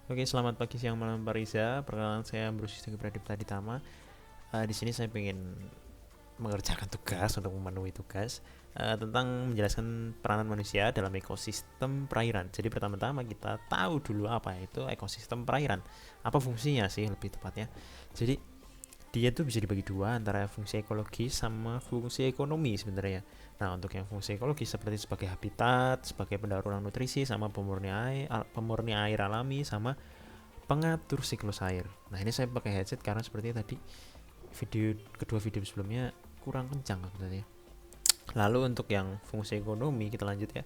Oke, selamat pagi, siang, malam, Pak Riza. Perkenalan saya Bruce Yogi Pradipta Ditama. Di sini saya ingin mengerjakan tugas untuk memenuhi tugas tentang menjelaskan peranan manusia dalam ekosistem perairan. Jadi pertama-tama kita tahu dulu apa itu ekosistem perairan. Apa fungsinya sih lebih tepatnya. Jadi dia tuh bisa dibagi dua antara fungsi ekologis sama fungsi ekonomi sebenarnya. Nah, untuk yang fungsi ekologis seperti sebagai habitat, sebagai pendaur ulang nutrisi, sama pemurni air alami, sama pengatur siklus air. Nah, ini saya pakai headset karena seperti tadi kedua video sebelumnya kurang kencang sebenarnya. Lalu untuk yang fungsi ekonomi kita lanjut ya.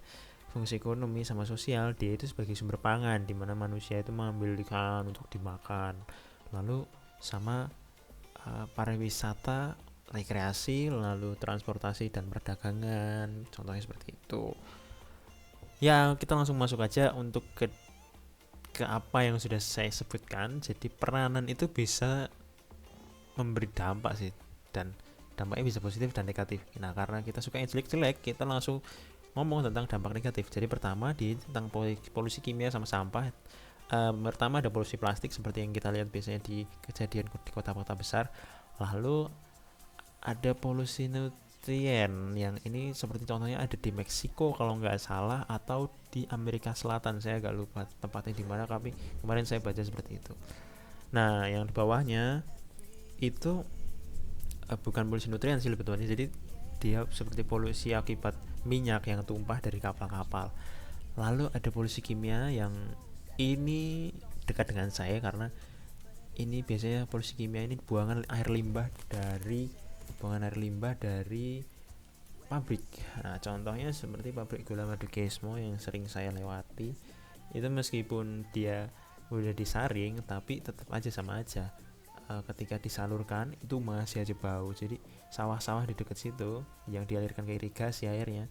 Fungsi ekonomi sama sosial dia itu sebagai sumber pangan di mana manusia itu mengambil ikan untuk dimakan. Lalu sama pariwisata, rekreasi, lalu transportasi dan perdagangan. Contohnya seperti itu. Ya, kita langsung masuk aja untuk ke apa yang sudah saya sebutkan. Jadi peranan itu bisa memberi dampak sih, dan dampaknya bisa positif dan negatif. Nah, karena kita suka yang jelek-jelek, kita langsung ngomong tentang dampak negatif. Jadi pertama tentang polusi kimia sama sampah. Pertama ada polusi plastik seperti yang kita lihat biasanya di kejadian di kota-kota besar. Lalu ada polusi nutrien yang ini seperti contohnya ada di Meksiko kalau nggak salah, atau di Amerika Selatan, saya agak lupa tempatnya di mana, tapi kemarin saya baca seperti itu. Nah, yang di bawahnya itu bukan polusi nutrien sih lebih tepatnya. Jadi dia seperti polusi akibat minyak yang tumpah dari kapal-kapal. Lalu ada polusi kimia yang ini dekat dengan saya karena ini biasanya polusi kimia ini buangan air limbah dari pabrik. Nah, contohnya seperti pabrik gula madu Kesmo yang sering saya lewati. Itu meskipun dia udah disaring tapi tetap aja sama aja. Ketika disalurkan itu masih aja bau. Jadi sawah-sawah di dekat situ yang dialirkan ke irigasi airnya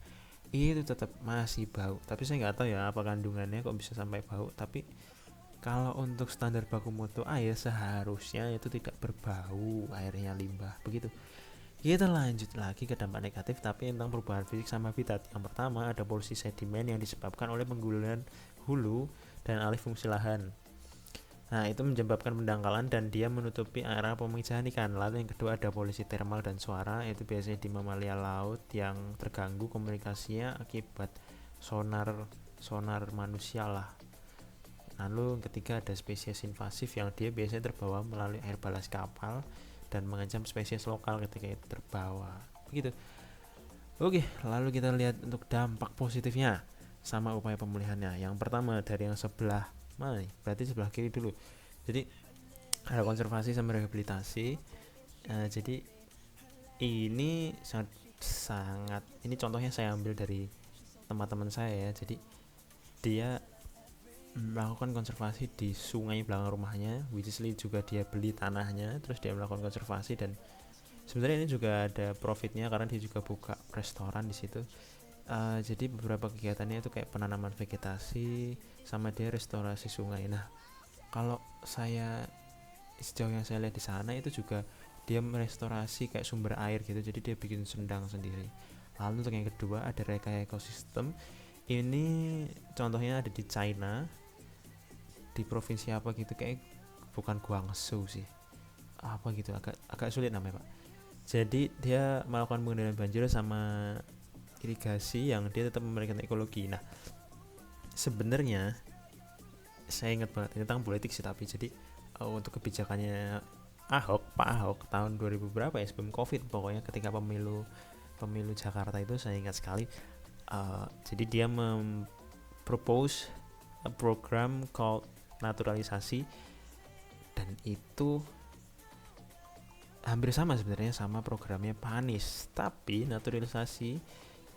itu tetap masih bau. Tapi saya nggak tahu ya apa kandungannya kok bisa sampai bau. Tapi kalau untuk standar baku mutu air seharusnya itu tidak berbau airnya limbah begitu. Kita lanjut lagi ke dampak negatif tapi tentang perubahan fisik sama habitat. Yang pertama ada polusi sedimen yang disebabkan oleh pengguluan hulu dan alih fungsi lahan. Nah, itu menyebabkan pendangkalan dan dia menutupi area pemijahan ikan. Lalu yang kedua ada polusi termal dan suara, itu biasanya di mamalia laut yang terganggu komunikasinya akibat sonar sonar manusia lah. Lalu yang ketiga ada spesies invasif yang dia biasanya terbawa melalui air balas kapal dan mengancam spesies lokal ketika itu terbawa. Begitu. Oke, lalu kita lihat untuk dampak positifnya sama upaya pemulihannya. Yang pertama dari yang sebelah mana nih? Berarti sebelah kiri dulu. Jadi ada konservasi sama rehabilitasi. Jadi ini sangat ini contohnya saya ambil dari teman-teman saya ya. Jadi dia melakukan konservasi di sungai belakang rumahnya, which is juga dia beli tanahnya, terus dia melakukan konservasi. Dan sebenarnya ini juga ada profitnya karena dia juga buka restoran di situ. Jadi beberapa kegiatannya itu kayak penanaman vegetasi sama dia restorasi sungai. Nah, kalau saya sejauh yang saya lihat di sana itu juga dia merestorasi kayak sumber air gitu, jadi dia bikin sendang sendiri. Lalu untuk yang kedua ada rekayasa ekosistem. Ini contohnya ada di China, di provinsi apa gitu, kayak bukan Guangzhou sih, apa gitu, agak agak sulit namanya pak. Jadi dia melakukan pengendalian banjir sama irigasi yang dia tetap memberikan ekologi. Nah, sebenarnya saya ingat banget ini tentang politik sih, tapi jadi untuk kebijakannya Pak Ahok tahun 2000 berapa ya, sebelum Covid pokoknya, ketika pemilu pemilu Jakarta itu saya ingat sekali. Jadi dia mempropose a program called naturalisasi, dan itu hampir sama sebenarnya sama programnya Pak Anies, tapi naturalisasi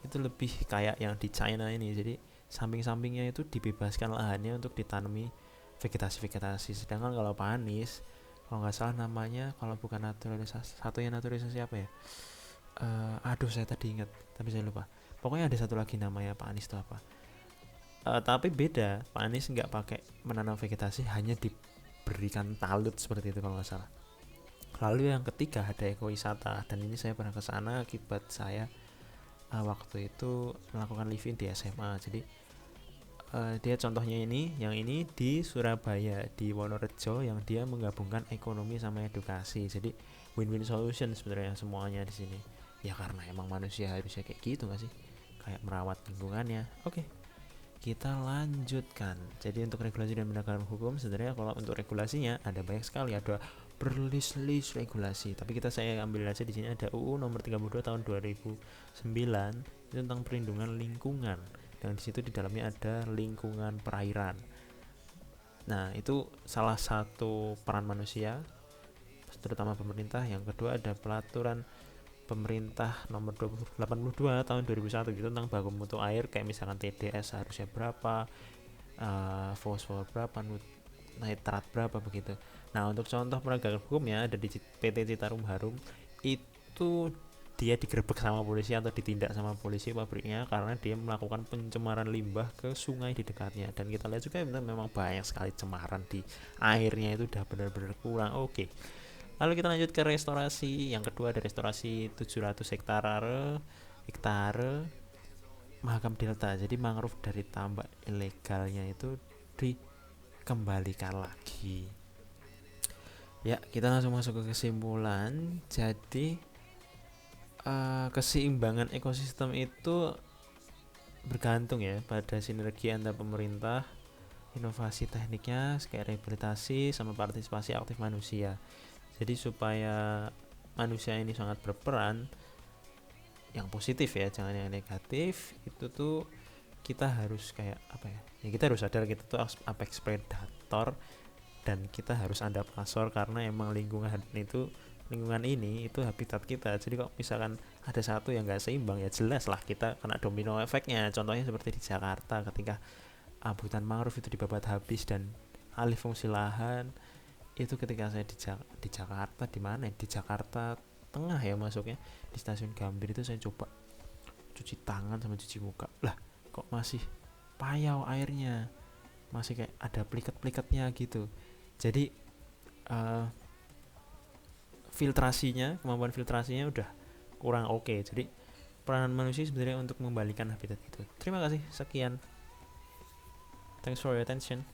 itu lebih kayak yang di China ini. Jadi samping-sampingnya itu dibebaskan lahannya untuk ditanami vegetasi-vegetasi. Sedangkan kalau Pak Anies, kalau nggak salah namanya, kalau bukan naturalisasi, satunya naturalisasi apa ya? Aduh saya tadi ingat, tapi saya lupa. Pokoknya ada satu lagi namanya Pak Anies itu apa? Tapi beda, Pak Anies nggak pakai menanam vegetasi, hanya diberikan talut seperti itu kalau nggak salah. Lalu yang ketiga ada ekowisata, dan ini saya pernah ke sana akibat saya waktu itu melakukan live-in di SMA. Jadi dia contohnya yang ini di Surabaya, di Wonorejo, yang dia menggabungkan ekonomi sama edukasi. Jadi win-win solution sebenarnya semuanya di sini. Ya karena emang manusia harusnya kayak gitu nggak sih? Kayak merawat lingkungannya. Oke, kita lanjutkan. Jadi untuk regulasi dan penegakan hukum sebenarnya kalau untuk regulasinya ada banyak sekali, ada berlist-list regulasi. Tapi saya ambil aja di sini ada UU nomor 32 tahun 2009 itu tentang perlindungan lingkungan. Dan di situ di dalamnya ada lingkungan perairan. Nah, itu salah satu peran manusia, terutama pemerintah. Yang kedua ada pelaturan pemerintah nomor 82 tahun 2001 gitu tentang baku mutu air, kayak misalkan TDS harusnya berapa, fosfor berapa, nitrat berapa begitu. Nah, untuk contoh penegakan hukumnya ada di PT Citarum Harum. Itu dia digerebek sama polisi atau ditindak sama polisi pabriknya karena dia melakukan pencemaran limbah ke sungai di dekatnya. Dan kita lihat juga memang banyak sekali cemaran di airnya, itu udah benar-benar kurang. Oke. Lalu kita lanjut ke restorasi. Yang kedua ada restorasi 700 hektare Mahakam Delta. Jadi mangrove dari tambak ilegalnya itu dikembalikan lagi. Ya, kita langsung masuk ke kesimpulan. Jadi keseimbangan ekosistem itu bergantung ya pada sinergi antara pemerintah, inovasi tekniknya, kayak rehabilitasi sama partisipasi aktif manusia. Jadi supaya manusia ini sangat berperan yang positif ya, jangan yang negatif. Itu tuh kita harus kayak apa ya? Ya kita harus sadar kita tuh apex predator dan kita harus adaptasor karena emang lingkungan ini itu habitat kita. Jadi kalau misalkan ada satu yang nggak seimbang, ya jelas lah kita kena domino efeknya. Contohnya seperti di Jakarta ketika hutan mangrove itu dibabat habis dan alih fungsi lahan. Itu ketika saya di Jakarta, di mana ya? Di Jakarta Tengah ya masuknya, di stasiun Gambir itu saya coba cuci tangan sama cuci muka, lah kok masih payau airnya, masih kayak ada pliket-pliketnya gitu. Jadi kemampuan filtrasinya udah kurang oke. Jadi peranan manusia sebenarnya untuk membalikan habitat itu. Terima kasih, sekian, thanks for your attention.